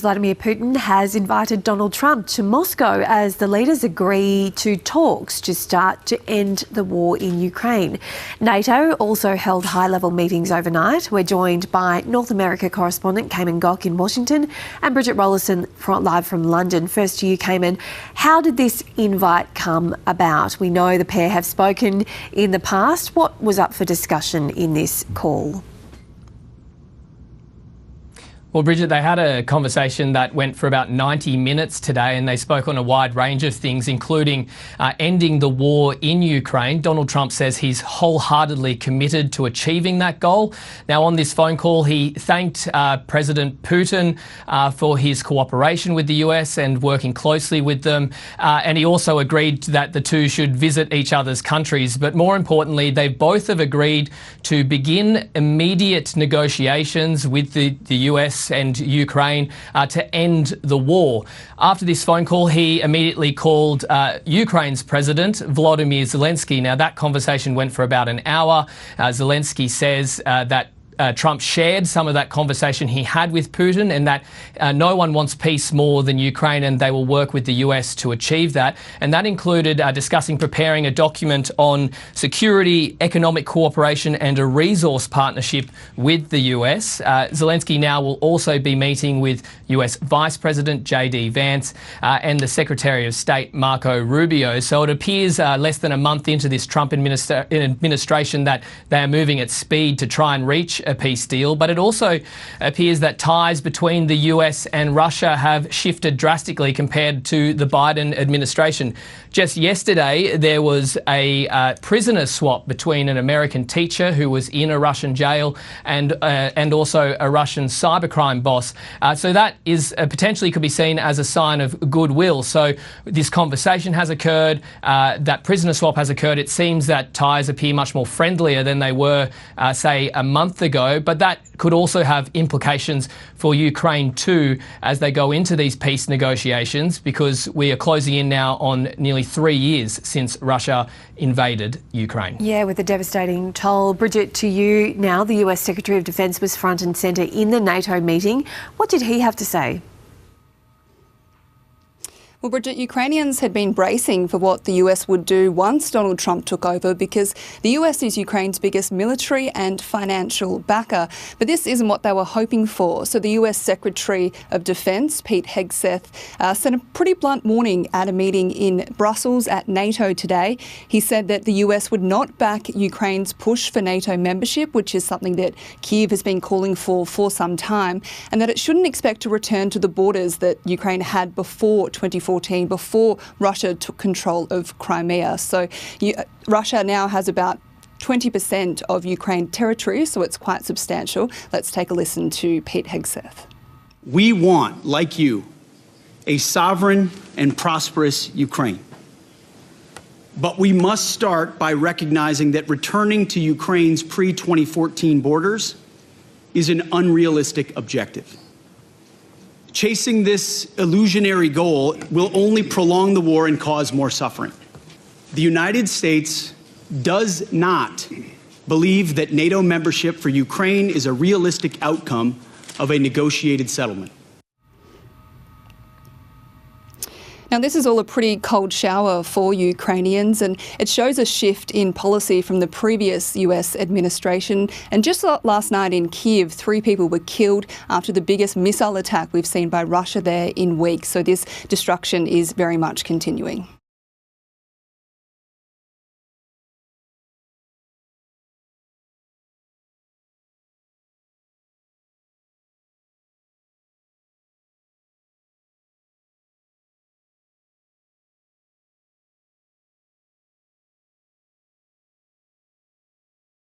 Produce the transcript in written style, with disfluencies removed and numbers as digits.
Vladimir Putin has invited Donald Trump to Moscow as the leaders agree to talks to start to end the war in Ukraine. NATO also held high-level meetings overnight. We're joined by North America correspondent Cayman Gock in Washington and Bridget Rollerson live from London. First to you, Cayman. How did this invite come about? We know the pair have spoken in the past. What was up for discussion in this call? Well, Bridget, they had a conversation that went for about 90 minutes today, and they spoke on a wide range of things, including ending the war in Ukraine. Donald Trump says he's wholeheartedly committed to achieving that goal. Now, on this phone call, he thanked President Putin for his cooperation with the US and working closely with them. And he also agreed that the two should visit each other's countries. But more importantly, they both have agreed to begin immediate negotiations with the US and Ukraine to end the war. After this phone call, he immediately called Ukraine's president, Volodymyr Zelensky. Now, that conversation went for about an hour. Zelensky says that Trump shared some of that conversation he had with Putin, and that no one wants peace more than Ukraine, and they will work with the US to achieve that. And that included discussing preparing a document on security, economic cooperation and a resource partnership with the US. Zelensky now will also be meeting with US Vice President J.D. Vance and the Secretary of State Marco Rubio. So it appears less than a month into this Trump administration that they are moving at speed to try and reach a peace deal, but it also appears that ties between the US and Russia have shifted drastically compared to the Biden administration. Just yesterday, there was a prisoner swap between an American teacher who was in a Russian jail and also a Russian cybercrime boss. So that is potentially could be seen as a sign of goodwill. So this conversation has occurred, that prisoner swap has occurred. It seems that ties appear much more friendlier than they were, say, a month ago. But that could also have implications for Ukraine too as they go into these peace negotiations, because we are closing in now on nearly 3 years since Russia invaded Ukraine. Yeah, with a devastating toll. Bridget, to you now. The US Secretary of Defence was front and centre in the NATO meeting. What did he have to say? Well, Bridget, Ukrainians had been bracing for what the US would do once Donald Trump took over, because the US is Ukraine's biggest military and financial backer. But this isn't what they were hoping for. So the US Secretary of Defence, Pete Hegseth, sent a pretty blunt warning at a meeting in Brussels at NATO today. He said that the US would not back Ukraine's push for NATO membership, which is something that Kyiv has been calling for some time, and that it shouldn't expect to return to the borders that Ukraine had before 2014, before Russia took control of Crimea. So Russia now has about 20% of Ukraine territory, so it's quite substantial. Let's take a listen to Pete Hegseth. We want, like you, a sovereign and prosperous Ukraine. But we must start by recognizing that returning to Ukraine's pre-2014 borders is an unrealistic objective. Chasing this illusionary goal will only prolong the war and cause more suffering. The United States does not believe that NATO membership for Ukraine is a realistic outcome of a negotiated settlement. Now, this is all a pretty cold shower for Ukrainians, and it shows a shift in policy from the previous US administration. And just last night in Kyiv, 3 people were killed after the biggest missile attack we've seen by Russia there in weeks. So this destruction is very much continuing.